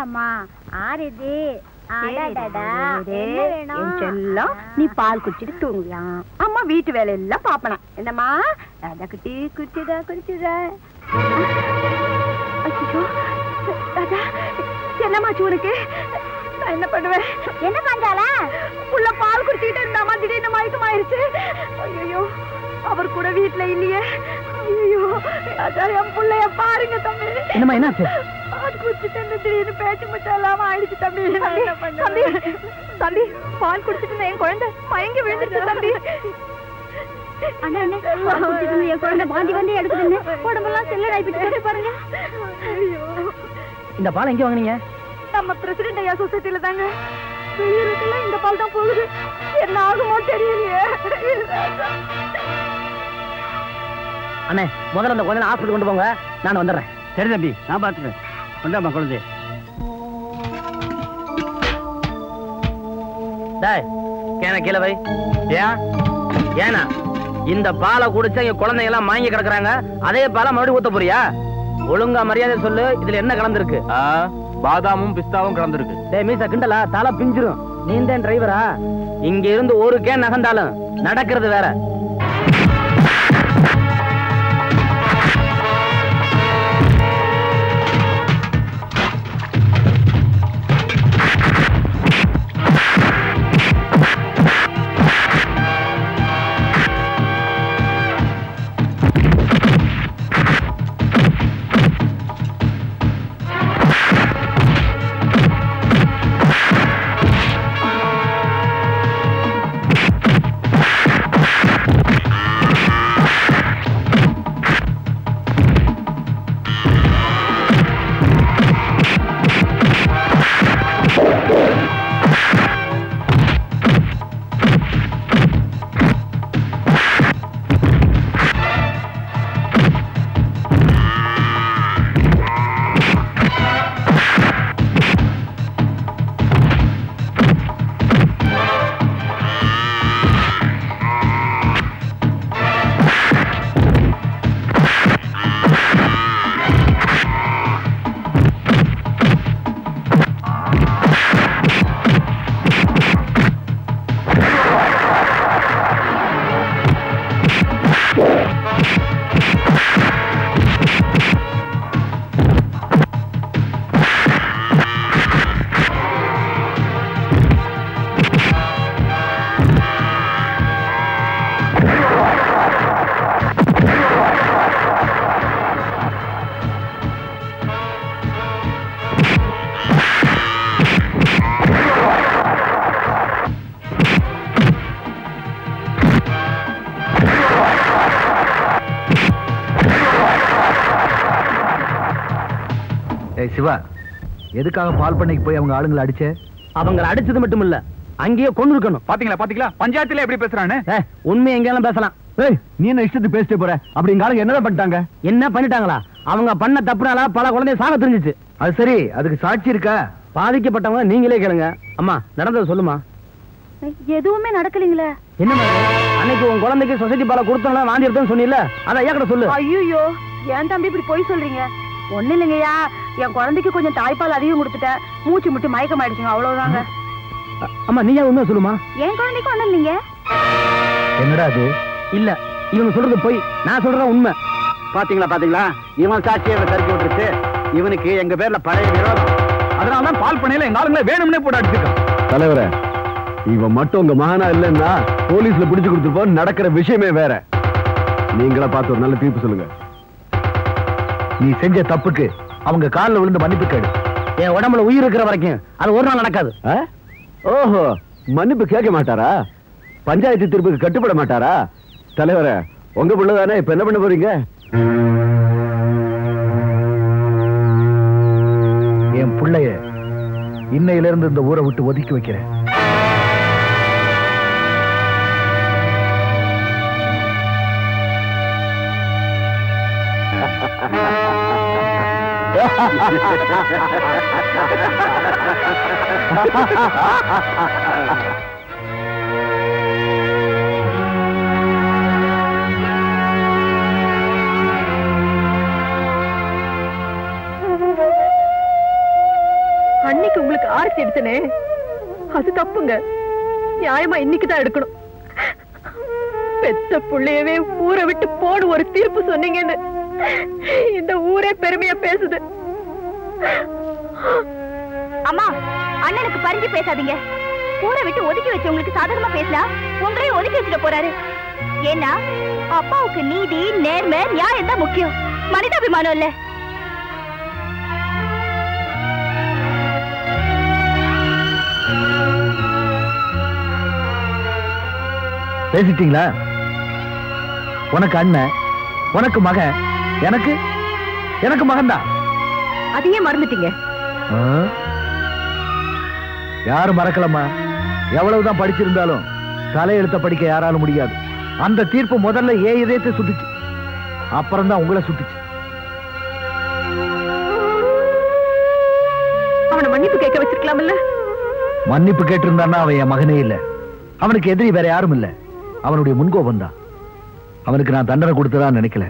அம்மா ஆறுது. நீ பால் குடிச்சிட்டு தூங்கலாம். அம்மா வீட்டு வேலை எல்லாம் பாப்பனா. என்னம்மா குட்டி குடிச்சுதா குடிச்சுதா? என்னமாச்சு உனக்கு? நான் என்ன பண்ணுவேன்? என்ன பண்றாள? உள்ள பால் குடிச்சுக்கிட்டு இருந்தாமா திடீர்னு மயக்கமாயிருச்சு. ஐயோ அவர் கூட வீட்டுல இல்லையே. ஐயோ அதான் என் பிள்ளைய பாருங்க தம்பி. என்னமா என்னாச்சு? பால் குடிச்சிட்டு திடீர்னு பேச்சு முச்சா இல்லாம ஆயிடுச்சு தம்பி. தம்பி தம்பி பால் குடிச்சிட்டு என் குழந்தை மயங்கி விழுந்துருச்சு தம்பி. அண்ணா அண்ணே என் குழந்தை பாந்தி வந்து எடுக்குதுன்னு உடம்பெல்லாம் செல்லர் ஆயிப்பிட்டு பாருங்க. இந்த பால் எங்க வாங்குனீங்க? நம்ம பிரசிடென்ட் ஐயா சொசைட்டில தாங்க. வெளியூருக்குலாம் இந்த பால் தான் போகுது. என்ன ஆகுமோ தெரியலையே. அண்ணே முதல்ல அந்த குழந்தை ஹாஸ்பிட்டல் கொண்டு போங்க, நான் வந்துடுறேன். சரி தம்பி நான் பார்த்துக்கிறேன். கொண்டாமா குழந்தை. கீழே வை. ஏனா இந்த பாலை குடிச்சா என் குழந்தைங்க எல்லாம் வாங்கி கிடக்குறாங்க. அதே பாலை மறுபடியும் ஊத்த போறியா? ஒழுங்கா மரியாதை சொல்லு. இதுல என்ன கலந்துருக்கு? பாதாமும் பிஸ்தாவும் கலந்துருக்கு. டேய் மீசா கிண்டலா, தலை பிஞ்சிரும். நீ தான் டிரைவரா? இங்க இருந்து ஒரு கேன் நகர்ந்தாலும் நடக்கிறது வேற. சிவா, எதுக்காக பால் பண்ணைக்கு போய் அவங்க ஆளுங்களை அடிச்ச? அவங்களை அடிச்சது மட்டும் இல்ல, அங்கேயே கொண்டு இருக்கணும். பாத்தீங்களா பஞ்சாயத்துல எப்படி பேசுறானு? உண்மை எங்கெல்லாம் பேசலாம். நீ என்ன இஷ்டத்துக்கு பேசிட்டு போற? அப்படி எங்க ஆளுங்க என்னதான் பண்ணிட்டாங்க? என்ன பண்ணிட்டாங்களா? அவங்க பண்ண தப்புனால பல குழந்தைய சாக தெரிஞ்சிச்சு. அது சரி, அதுக்கு சாட்சி இருக்கா? பாதிக்கப்பட்டவங்க நீங்களே கேளுங்க. அம்மா நடந்தது சொல்லுமா. எதுவுமே நடக்கலீங்களே. என்ன அன்னைக்கு உன் குழந்தைக்கு சொசைட்டி பால கொடுத்தோம்ல, வாந்தி எடுத்தோம்னு சொன்னீல்ல, அதான் ஏன் சொல்ல. ஐயோ ஏன் தம்பி இப்படி போய் சொல்றீங்க? ஒண்ணு இல்லைங்கய்யா, என் குழந்தைக்கு கொஞ்சம் தாய்ப்பால் அதிகம் கொடுத்துட்டேன், மூச்சு முட்டி மயக்கம் ஆயிடுச்சுங்க, அவ்வளவுதாங்க. அம்மா நீயா உண்மை சொல்லுமா. என் குழந்தைக்கு ஒண்ணும் இல்லைங்க. என்னடா அது? இல்ல இவங்க சொல்றது போய், நான் சொல்றேன் உண்மை. பாத்தீங்களா இவன் சாட்சியை தடுக்கி விட்டுருச்சு. இவனுக்கு எங்க பேர்ல பழைய விரோதம். அதனாலதான் பால் பண்ணையில எங்க ஆளுங்களே வேணும்னே போட்டு அடிச்சிருக்கான். தலைவரே, இவன் மட்டும் உங்க மகனா இல்லைன்னா போலீஸ்ல பிடிச்சு கொடுத்துருப்போம். நடக்கிற விஷயமே வேற. நீங்களா பார்த்து ஒரு நல்ல தீர்ப்பு சொல்லுங்க. நீ செஞ்ச தப்புக்கு அவங்க காலில் விழுந்து மன்னிப்பு கேடு. என் உடம்புல உயிர் இருக்கிற வரைக்கும் அது ஒரு நாள் நடக்காது. ஓஹோ, மன்னிப்பு கேட்க மாட்டாரா? பஞ்சாயத்து தீர்ப்புக்கு கட்டுப்பட மாட்டாரா? தலைவரே, உங்க பிள்ளைதானே, இப்ப என்ன பண்ண போறீங்க? என் பிள்ளைய இன்னையில இருந்து இந்த ஊரை விட்டு ஒதுக்கி வைக்கிறேன். டிவோர்ஸ் எடுத்தனே அது தப்புங்க. நியாயமா இன்னைக்குதான் எடுக்கணும். பெத்த புள்ளையவே ஊரை விட்டு போடு ஒரு தீர்ப்பு சொன்னீங்கன்னு இந்த ஊரே பெருமையா பேசுது. அம்மா, அண்ணனுக்கு பறிஞ்சு பேசாதீங்க. ஊரை விட்டு ஒதுக்கி வச்சவங்களுக்கு சாதாரணமா பேசலாம், உங்களையும் ஒதுக்கி வச்சுட்டு போறாரு. ஏன்னா அப்பாவுக்கு நீதி, நேர்மை, நியாயம் தான் முக்கியம், மனிதாபிமானம் இல்ல. பேசிட்டீங்களா? உனக்கு அண்ணன், உனக்கு மகன், எனக்கு எனக்கு மகன்தான். அதையே மறந்துட்டீங்க. யாரும் மறக்கலம்மா. எவ்வளவுதான் படிச்சிருந்தாலும் தலையெழுத்த படிக்க யாராலும் முடியாது. அந்த தீர்ப்பு முதல்ல இதயத்தை சுட்டுச்சு, அப்புறம் தான் உங்களை சுட்டுச்சு. அவனை மன்னிப்பு கேட்க வச்சிருக்கலாம்ல. மன்னிப்பு கேட்டிருந்தான்னா அவன் என் மகனே இல்ல. அவனுக்கு எதிரி வேற யாரும் இல்ல. அவனுடைய முன்கோபம் தான். அவனுக்கு நான் தண்டனை கொடுத்ததான் நினைக்கல.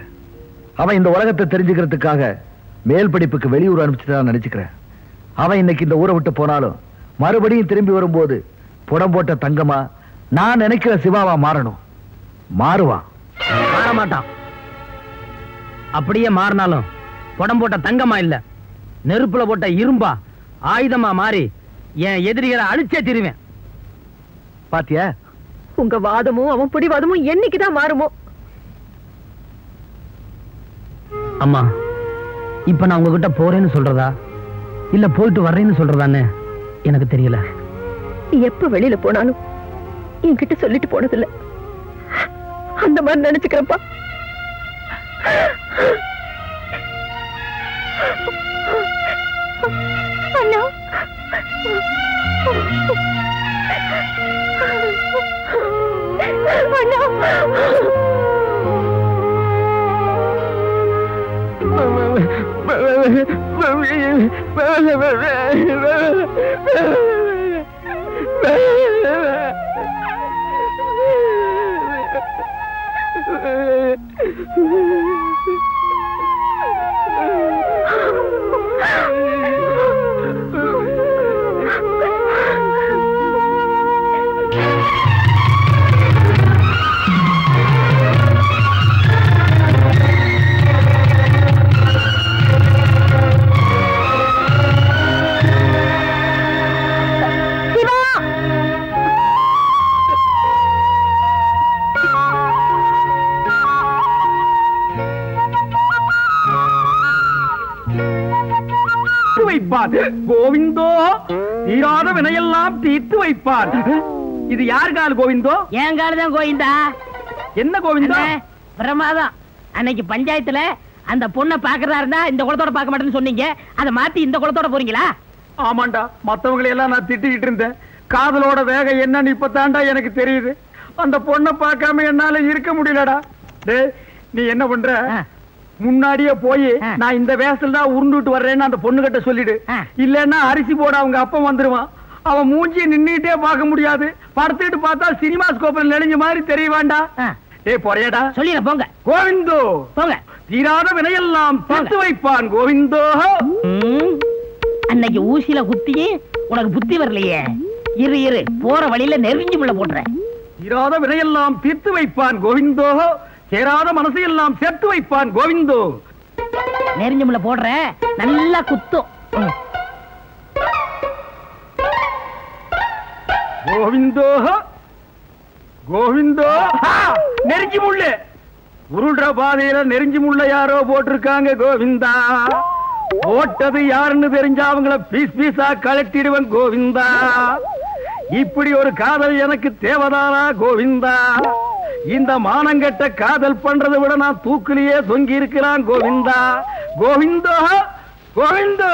அவன் இந்த உலகத்தை தெரிஞ்சுக்கிறதுக்காக மேல் படிப்புக்கு வெளியூர் அனுப்பிச்சுதான் நினைச்சுக்கிறேன். அவன் இன்னைக்கு இந்த ஊரை விட்டு போனாலும் மறுபடியும் திரும்பி வரும்போது புடம் போட்ட தங்கமா நான் நினைக்கிற சிவாவா மாறணும். மாறுவான். மாற மாட்டான். அப்படியே மாறினாலும் புடம் போட்ட தங்கமா இல்ல, நெருப்புல போட்ட இரும்பா, ஆயுதமா மாறி என் எதிரிகளை அழிச்சே திருவேன். பாத்தியா? உங்க வாதமும் அவன் பிடிவாதமும் என்னைக்குதான் மாறுமோ? அம்மா, இப்ப நான் உங்ககிட்ட போறேன்னு சொல்றதா இல்ல போயிட்டு வர்றேன்னு சொல்றதான்னு எனக்கு தெரியல. எப்ப வெளியில போனாலும் என்கிட்ட சொல்லிட்டு போனதில்ல. அந்த மாதிரி நினைச்சுக்கிறப்பா. அண்ணா, கோவிந்தோ, தீராத வினையெல்லாம் தீர்த்து வைப்பார். இது யார் கால் கோவிந்தோ? என் கால் தான் கோவிந்தா. என்ன கோவிந்தா? பிரமாதம். அன்னைக்கு பஞ்சாயத்துல அந்த பொண்ணை பாக்குறதா இருந்தா இந்த குளத்தோட பார்க்க மாட்டேன்னு சொன்னீங்க. அதை மாத்தி இந்த குளத்தோட போறீங்களா? ஆமாண்டா, மத்தவங்களை எல்லாம் நான் திட்டிக்கிட்டு இருந்தேன். காதலோட வேகம் என்னன்னு இப்பதான்டா எனக்கு தெரியுது. அந்த பொண்ணை பார்க்காம என்னால இருக்க முடியலடா. டேய், நீ என்ன பண்ற? முன்னாடியே போய் நான் இந்த வேஷத்துல தான் உருண்டுட்டு வர்றேன்னு அந்த பொண்ணு கிட்ட சொல்லிடு. இல்லன்னா அரிசி போட அவங்க அப்பா வந்துருவான். அவன் மூஞ்சியை நின்னுட்டே பார்க்க முடியாது. படுத்துட்டு பார்த்தா சினிமா ஸ்கோப்ல நெளிஞ்ச மாதிரி தெரிய வேண்டாம். ஏய் போறியடா? சொல்லிட போங்க கோவிந்தோ. போங்க. தீராத வினையெல்லாம் தீர்த்து வைப்பான் கோவிந்தோ. அன்னைக்கு ஊசியில குத்தியே உனக்கு புத்தி வரலையே. இரு இரு, போற வழியில நெருங்கி முள்ள போடுறேன். தீராத வினையெல்லாம் தீர்த்து வைப்பான் கோவிந்தோ. சேராத மனசையெல்லாம் சேர்த்து வைப்பான் கோவிந்தோ. நெருங்கி முள்ள போடுற, நல்லா குத்தும். கோவிந்தோ கோவிந்தோ. நெருஞ்சி முள்ளு உருள்ற பாதையில நெருஞ்சி முள்ள யாரோ போட்டிருக்காங்க கோவிந்தா. போட்டது யாருன்னு தெரிஞ்சா அவங்கள பீஸ் பீஸா கலட்டிடுவன் கோவிந்தா. இப்படி ஒரு காதல் எனக்கு தேவதானா கோவிந்தா? இந்த மானங்கட்ட காதல் பண்றதை விட நான் தூக்கிலேயே தொங்கி இருக்கிறான் கோவிந்தா. கோவிந்தோ கோவிந்தோ.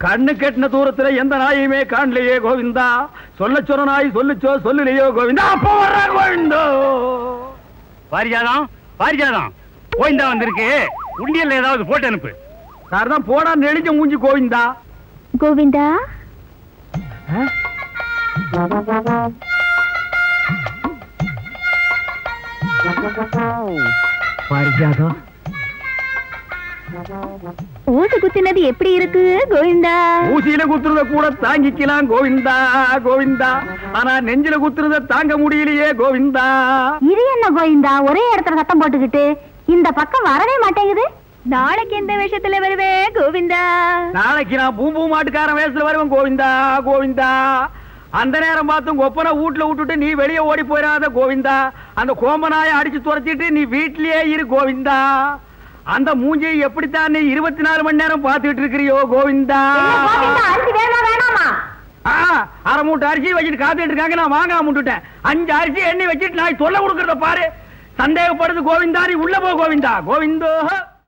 கண்ணு கெட்டின தூரத்துல எந்த நாயுமே காணலையே கோவிந்தா. சொல்ல சொன்ன நாய் சொல்லுச்சோ சொல்லலையோ கோவிந்தா. அப்ப வர்ற கோவிந்தோ. பாரிஜாதம், பாரிஜாதம், கோவிந்தா வந்திருக்கு. உண்டியல்ல ஏதாவது போட்டு அனுப்பு. சார் தான் போடா நெளிஞ்ச மூஞ்சி கோவிந்தா. கோவிந்தா, பாரிஜாதம், ஊசி குத்தினது எப்படி இருக்கு கோவிந்தா? ஊசியில குத்துறத கூட தாங்கிக்கலாம் கோவிந்தா கோவிந்தா, ஆனா நெஞ்சில குத்துறத தாங்க முடியலையே கோவிந்தா. இது என்ன கோவிந்தா ஒரே இடத்துல சத்தம் போட்டுக்கிட்டு இந்த பக்கம் வரவே மாட்டேங்குது? நாளைக்கு எந்த வேஷத்துல வருவே கோவிந்தா? நாளைக்கு நான் பூம்பூ மாட்டுக்காரன் வேஷத்துல வருவேன் கோவிந்தா கோவிந்தா. அந்த நேரம் பார்த்து ஒப்பனை வீட்டுல விட்டுட்டு நீ வெளியே ஓடி போயிடாத கோவிந்தா. அந்த கோம்பனாய அடிச்சு துரத்திட்டு நீ வீட்லயே இரு கோவிந்தா. அந்த மூஞ்சியை எப்படித்தான் நீ 24 மணி நேரம் பார்த்துட்டு இருக்கிறியோ கோவிந்தா. அரிசி வேணுமா வேணாமா? அரை மூட்டை அரிசி வச்சுட்டு காத்துட்டு இருக்காங்க, நான் வாங்காம விட்டுட்டேன். 5 அரிசி எண்ணெய் வச்சுட்டு நான் தொல்லை கொடுக்கறத பாரு. சந்தேகப்படுது கோவிந்தா, நீ உள்ள போ கோவிந்தா கோவிந்தோ.